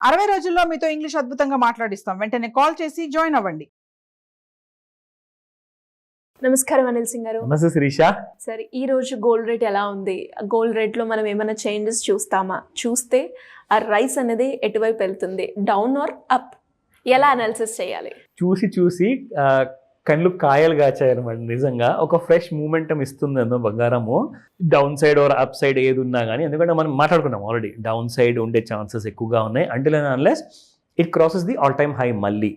60 రోజుల్లో మీతో ఇంగ్లీష్ అద్భుతంగా మాట్లాడిస్తాం. వెంటనే కాల్ చేసి జాయిన్ అవ్వండి. నమస్కారం అనిల్ సింగ్ గారు. నమస్తే శిరీష. సరే, ఈ రోజు గోల్డ్ రేట్ ఎలా ఉంది? గోల్డ్ రేట్ లో మనం ఏమైనా చేంజెస్ చూస్తామా? చూస్తే ఆ రైస్ అనేది ఎటువైపు వెళ్తుంది, డౌన్ ఆర్ అప్? ఎలా అనాలిసిస్ చేయాలి? చూసి కళ్ళు కాయలు కాచాయనమాట. నిజంగా ఒక ఫ్రెష్ మూమెంటం ఇస్తుందేమో బంగారము, down side or up side ఏది ఉన్నా కానీ. ఎందుకంటే మనం మాట్లాడుకున్నాం ఆల్రెడీ, డౌన్ సైడ్ ఉండే ఛాన్సెస్ ఎక్కువగా ఉన్నాయి until and unless it crosses the all time high. మళ్ళీ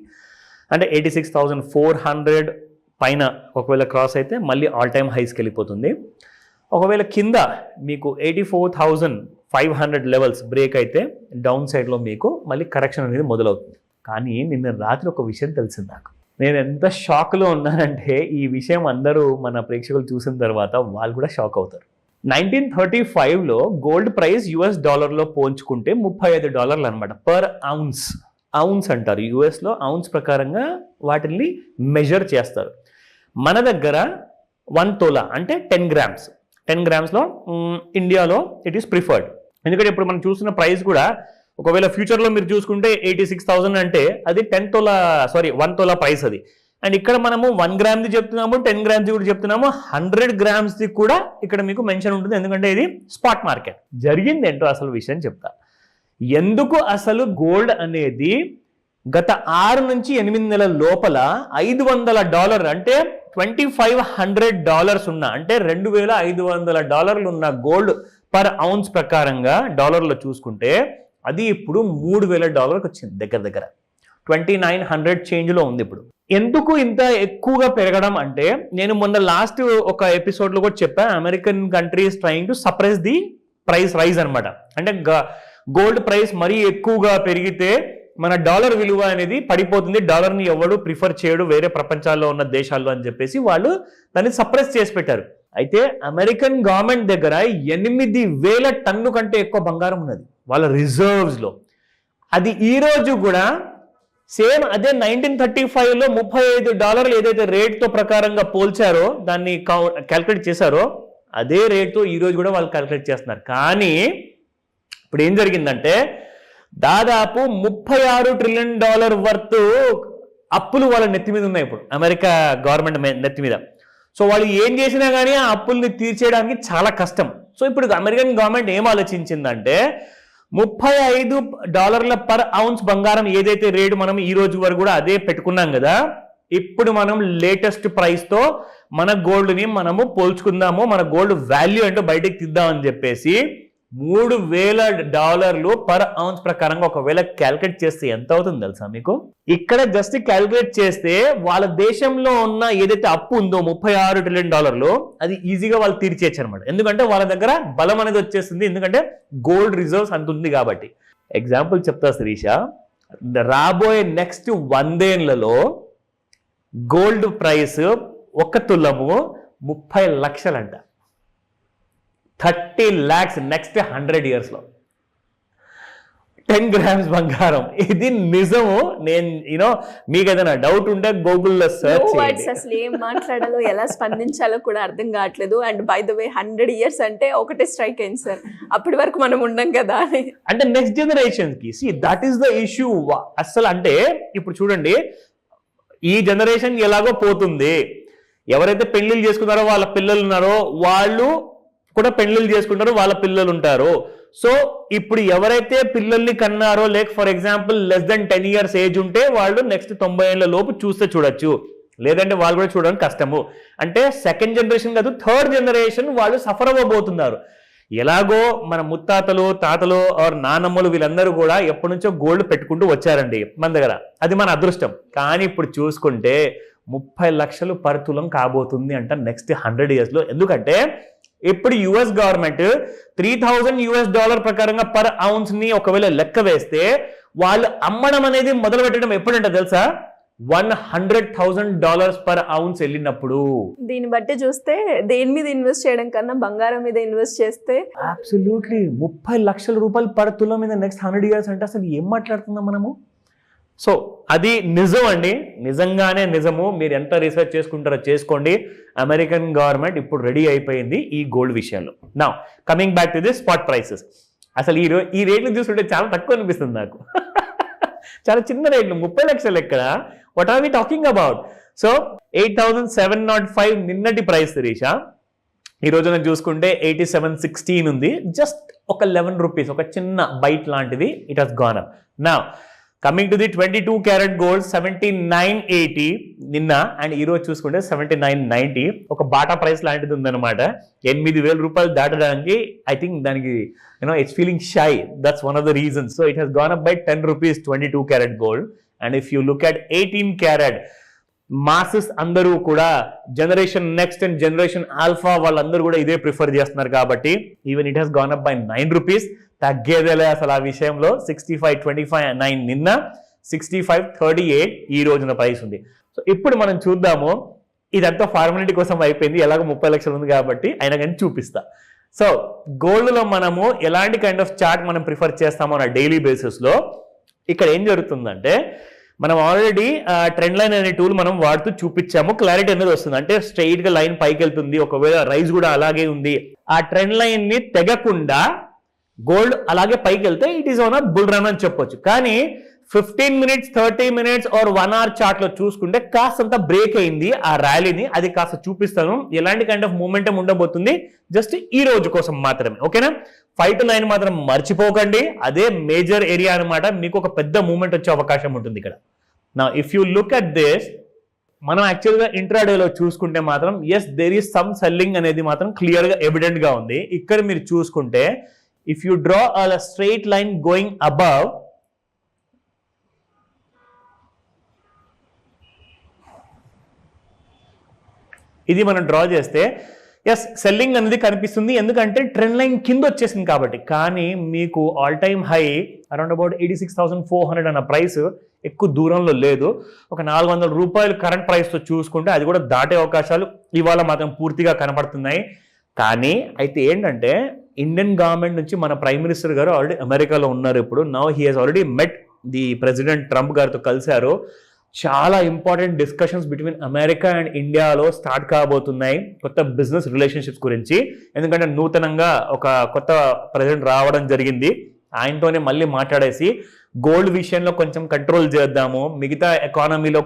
అంటే 86,400 పైన ఒకవేళ క్రాస్ అయితే మళ్ళీ ఆల్ టైమ్ హైస్కి వెళ్ళిపోతుంది. ఒకవేళ కింద మీకు 84,500 లెవెల్స్ బ్రేక్ అయితే డౌన్ సైడ్లో మీకు మళ్ళీ కరెక్షన్ అనేది మొదలవుతుంది. కానీ నిన్న రాత్రి ఒక విషయం తెలిసింది నాకు. నేను ఎంత షాక్లో ఉన్నానంటే ఈ విషయం అందరూ మన ప్రేక్షకులు చూసిన తర్వాత వాళ్ళు కూడా షాక్ అవుతారు. 1935లో గోల్డ్ ప్రైస్ $US పోల్చుకుంటే $35 అనమాట పర్ ఔన్స్. ఔన్స్ అంటారు యుఎస్లో, ఔన్స్ ప్రకారంగా వాటిని మెజర్ చేస్తారు. మన దగ్గర 1 తోలా అంటే 10 గ్రామ్స్. 10 గ్రామ్స్లో ఇండియాలో ఇట్ ఈస్ ప్రిఫర్డ్. ఎందుకంటే ఇప్పుడు మనం చూస్తున్న ప్రైస్ కూడా ఒకవేళ ఫ్యూచర్లో మీరు చూసుకుంటే 86,000 అంటే అది 1 తోలా ప్రైస్ అది. అండ్ ఇక్కడ మనము 1 గ్రామ్ది చెప్తున్నాము, 10 గ్రామ్ది కూడా చెప్తున్నాము, 100 గ్రామ్స్ది కూడా ఇక్కడ మీకు మెన్షన్ ఉంటుంది. ఎందుకంటే ఇది స్పాట్ మార్కెట్. జరిగింది ఏంటో అసలు విషయం చెప్తా. ఎందుకు అసలు గోల్డ్ అనేది గత 6 నుంచి 8 నెలల లోపల $500 అంటే $2,500 ఉన్న, అంటే $2,500 ఉన్న గోల్డ్ పర్ ఔన్స్ ప్రకారంగా డాలర్లో చూసుకుంటే అది ఇప్పుడు $3,000 వచ్చింది. దగ్గర 2,900 చేంజ్లో ఉంది ఇప్పుడు. ఎందుకు ఇంత ఎక్కువగా పెరగడం అంటే, నేను మొన్న లాస్ట్ ఒక ఎపిసోడ్లో కూడా చెప్పా, American countries trying to suppress the price rise అనమాట. అంటే గోల్డ్ ప్రైస్ మరీ ఎక్కువగా పెరిగితే మన డాలర్ విలువ అనేది పడిపోతుంది, డాలర్ని ఎవడు ప్రిఫర్ చేయడు వేరే ప్రపంచాల్లో ఉన్న దేశాల్లో అని చెప్పేసి వాళ్ళు దాన్ని సప్రెస్ చేసి పెట్టారు. అయితే అమెరికన్ గవర్నమెంట్ దగ్గర 8,000 టన్ను కంటే ఎక్కువ బంగారం ఉన్నది వాళ్ళ రిజర్వ్స్లో. అది ఈరోజు కూడా సేమ్ అదే 1935లో $35 ఏదైతే రేట్తో ప్రకారంగా పోల్చారో, దాన్ని క్యాల్కులేట్ చేశారో, అదే రేట్తో ఈరోజు కూడా వాళ్ళు క్యాల్కులేట్ చేస్తున్నారు. కానీ ఇప్పుడు ఏం జరిగిందంటే దాదాపు $36 ట్రిలియన్ వర్త్ అప్పులు వాళ్ళ నెత్తి మీద ఉన్నాయి ఇప్పుడు, అమెరికా గవర్నమెంట్ నెత్తి మీద. సో వాళ్ళు ఏం చేసినా కానీ ఆ అప్పుల్ని తీర్చేయడానికి చాలా కష్టం. సో ఇప్పుడు అమెరికన్ గవర్నమెంట్ ఏం ఆలోచించిందంటే, $35 పర్ ఔన్స్ బంగారం ఏదైతే రేటు మనం ఈ రోజు వరకు కూడా అదే పెట్టుకున్నాం కదా, ఇప్పుడు మనం లేటెస్ట్ ప్రైస్తో మన గోల్డ్ని మనము పోల్చుకుందాము, మన గోల్డ్ వాల్యూ ఏంటో బయటకు తీద్దామని చెప్పేసి $3,000 పర్ ఔన్స్ ప్రకారంగా ఒకవేళ క్యాల్కులేట్ చేస్తే ఎంత అవుతుంది తెలుసా మీకు? ఇక్కడ జస్ట్ క్యాల్కులేట్ చేస్తే వాళ్ళ దేశంలో ఉన్న ఏదైతే అప్పు ఉందో $36 ట్రిలియన్ అది ఈజీగా వాళ్ళు తీర్చేయచ్చు అనమాట. ఎందుకంటే వాళ్ళ దగ్గర బలం అనేది వచ్చేస్తుంది, ఎందుకంటే గోల్డ్ రిజర్వ్స్ అంత ఉంది కాబట్టి. ఎగ్జాంపుల్ చెప్తా శిరీష, రాబోయే నెక్స్ట్ 100 ఏళ్లలో gold price 1 తులము 30 లక్షలంట. 30 lakhs next 100 yearsలో. 10 grams బంగారం. ఇది నిజము. నేను మీకు ఏదైనా డౌట్ ఉంటే గూగుల్లో సెర్చ్ చేయండి. అసలు ఏం మాట్లాడాలో ఎలా స్పందించాలో కూడా అర్థం కావట్లేదు. And by the way 100 years అంటే ఒకటే స్ట్రైక్ అయింది సార్, అప్పటి వరకు మనం ఉండం కదా అని. అంటే నెక్స్ట్ జనరేషన్కి దట్ ఈస్ ద ఇష్యూ అసలు. అంటే ఇప్పుడు చూడండి, ఈ జనరేషన్ ఎలాగో పోతుంది. ఎవరైతే పెళ్లిళ్ళు చేసుకున్నారో వాళ్ళ పిల్లలు ఉన్నారో వాళ్ళు కూడా పెళ్లిళ్ళు చేసుకుంటారు, వాళ్ళ పిల్లలు ఉంటారు. సో ఇప్పుడు ఎవరైతే పిల్లల్ని కన్నారో, లేక for example less than 10 years age ఉంటే వాళ్ళు నెక్స్ట్ 90 ఏళ్ల లోపు చూస్తే చూడొచ్చు, లేదంటే వాళ్ళు కూడా చూడడం కష్టము. అంటే సెకండ్ జనరేషన్ కాదు, థర్డ్ జనరేషన్ వాళ్ళు సఫర్ అవ్వబోతున్నారు. ఎలాగో మన ముత్తాతలు, తాతలు ఆర్ నానమ్మలు వీళ్ళందరూ కూడా ఎప్పటి నుంచో గోల్డ్ పెట్టుకుంటూ వచ్చారండి మన దగ్గర. అది మన అదృష్టం. కానీ ఇప్పుడు చూసుకుంటే 30 లక్షలు పర్ తులం కాబోతుంది అంట నెక్స్ట్ 100 yearsలో. ఎందుకంటే ఇప్పుడు యుఎస్ గవర్నమెంట్ $3,000 ప్రకారంగా పర్ ఔన్స్ ని ఒకవేళ లెక్క వేస్తే వాళ్ళు అమ్మడం అనేది మొదలు పెట్టడం ఎప్పుడంటే తెలుసా, $100,000 పర్ ఔన్స్ వెళ్ళినప్పుడు. దీన్ని బట్టి చూస్తే దేని మీద ఇన్వెస్ట్ చేయడం కన్నా బంగారం మీద ఇన్వెస్ట్ చేస్తే అబ్సల్యూట్లీ $30 లక్షల పర్ తులం మీద నెక్స్ట్ 100 years అంటే అసలు ఏం మాట్లాడుతున్నాం మనము? సో అది నిజం అండి, నిజంగానే నిజము. మీరు ఎంత రీసెర్చ్ చేసుకుంటారో చేసుకోండి. అమెరికన్ గవర్నమెంట్ ఇప్పుడు రెడీ అయిపోయింది ఈ గోల్డ్ విషయంలో. Now coming back to the spot prices. అసలు ఈ రేట్లు చూస్తుంటే చాలా తక్కువ అనిపిస్తుంది నాకు. చాలా చిన్న రేట్లు, 30 లక్షలు ఎక్కడ, what are we talking about? So 8,705 నిన్నటి ప్రైస్ శిరీష. ఈ రోజున చూసుకుంటే 8716 ఉంది. జస్ట్ ఒక 11 రూపీస్, ఒక చిన్న బైట్ లాంటిది, ఇట్ హస్ గాన్ అప్. నా coming to the 22 carat gold 7980 నిన్న, అండ్ ఈ రోజు చూసుకుంటే 7990. ఒక బాటా ప్రైస్ లాంటిది ఉందన్నమాట. 8,000 రూపాయలు దాటడానికి ఐ థింక్ దానికి it's feeling shy. That's one of the reasons. So it has gone up by 10 rupees 22 carat gold. And if you look at 18 carrot, masses అందరూ కూడా generation next and generation alpha వాళ్ళందరూ కూడా ఇదే prefer చేస్తున్నారు కాబట్టి even it has gone up by 9 rupees. తగ్గేదేలే అసలు ఆ విషయంలో. 65.25 నిన్న, 65.38 ఈ రోజున ప్రైస్ ఉంది. సో ఇప్పుడు మనం చూద్దాము. ఇదంతా ఫార్మాలిటీ కోసం అయిపోయింది, ఎలాగో 30 లక్షలు ఉంది కాబట్టి అయినా కానీ చూపిస్తా. సో గోల్డ్లో మనము ఎలాంటి కైండ్ ఆఫ్ చార్ట్ మనం ప్రిఫర్ చేస్తామో నా డైలీ బేసిస్లో ఇక్కడ ఏం జరుగుతుందంటే, మనం ఆల్రెడీ ట్రెండ్ లైన్ అనే టూల్ మనం వాడుతూ చూపించాము. క్లారిటీ అనేది వస్తుంది, అంటే స్ట్రైట్ గా లైన్ పైకి వెళ్తుంది, ఒకవేళ రైజ్ కూడా అలాగే ఉంది. ఆ ట్రెండ్ లైన్ ని తెగకుండా గోల్డ్ అలాగే పైకి వెళ్తే it is on a bull run అని చెప్పొచ్చు. కానీ 15 minutes 30 minutes or 1 hour chart లో చూసుకుంటే కాస్తంత బ్రేక్ అయింది ఆ ర్యాలీని. అది కాస్త చూపిస్తాను ఎలాంటి కైండ్ ఆఫ్ మూమెంటం ఉండబోతుంది జస్ట్ ఈ రోజు కోసం మాత్రమే. ఓకేనా? 5 to 9 మాత్రం మర్చిపోకండి, అదే మేజర్ ఏరియా అనమాట. మీకు ఒక పెద్ద మూమెంట్ వచ్చే అవకాశం ఉంటుంది ఇక్కడ. నా if you look at this, మనం యాక్చువల్గా ఇంట్రాడేలో చూసుకుంటే మాత్రం yes there is some selling అనేది మాత్రం క్లియర్ గా ఎవిడెంట్ గా ఉంది. ఇక్కడ మీరు చూసుకుంటే if you draw a straight line going above, ఇది మనం డ్రా చేస్తే ఎస్ సెల్లింగ్ అనేది కనిపిస్తుంది, ఎందుకంటే ట్రెండ్ లైన్ కింద వచ్చేసింది కాబట్టి. కానీ మీకు all time high around about 86,400 అన్న ప్రైస్ ఎక్కువ దూరంలో లేదు. ఒక 400 రూపాయలు కరెంట్ ప్రైస్తో చూసుకుంటే అది కూడా దాటే అవకాశాలు ఇవాళ మాత్రం పూర్తిగా కనపడుతున్నాయి. కానీ అయితే ఏంటంటే ఇండియన్ గవర్నమెంట్ నుంచి మన ప్రైమ్ మినిస్టర్ గారు ఆల్రెడీ అమెరికాలో ఉన్నారు ఇప్పుడు. Now he has already met the president Trump గారితో కలిశారు. చాలా important discussions between America and ఇండియాలో స్టార్ట్ కాబోతున్నాయి కొత్త బిజినెస్ రిలేషన్షిప్స్ గురించి. ఎందుకంటే నూతనంగా ఒక కొత్త ప్రెసిడెంట్ రావడం జరిగింది, ఆయనతోనే మళ్ళీ మాట్లాడేసి గోల్డ్ విషయంలో కొంచెం కంట్రోల్ చేద్దాము, మిగతా ఎకానమీలో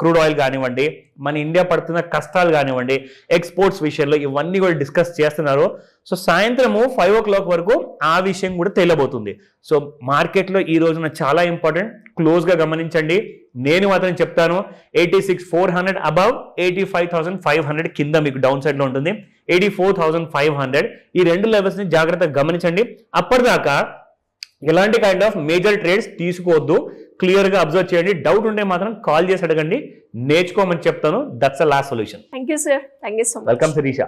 క్రూడ్ ఆయిల్ కానివ్వండి, మన ఇండియా పడుతున్న కష్టాలు కానివ్వండి, ఎక్స్పోర్ట్స్ విషయంలో ఇవన్నీ కూడా డిస్కస్ చేస్తున్నారు. సో సాయంత్రము 5 o'clock వరకు ఆ విషయం కూడా తేలబోతుంది. సో మార్కెట్లో ఈ రోజున చాలా ఇంపార్టెంట్, క్లోజ్గా గమనించండి. నేను మాత్రం చెప్తాను 86,400 అబవ్, 85,500 కింద మీకు డౌన్ సైడ్లో ఉంటుంది, 84,500 ఈ రెండు లెవెల్స్ని జాగ్రత్తగా గమనించండి. అప్పటిదాకా ఎలాంటి కైండ్ ఆఫ్ మేజర్ ట్రేడ్స్ తీసుకోవద్దు, క్లియర్గా అబ్జర్వ్ చేయండి. డౌట్ ఉంటే మాత్రం కాల్ చేసి అడగండి, నేర్చుకోమని చెప్తాను. That's a last solution. Thank you sir, thank you so much. Welcome Sirisha.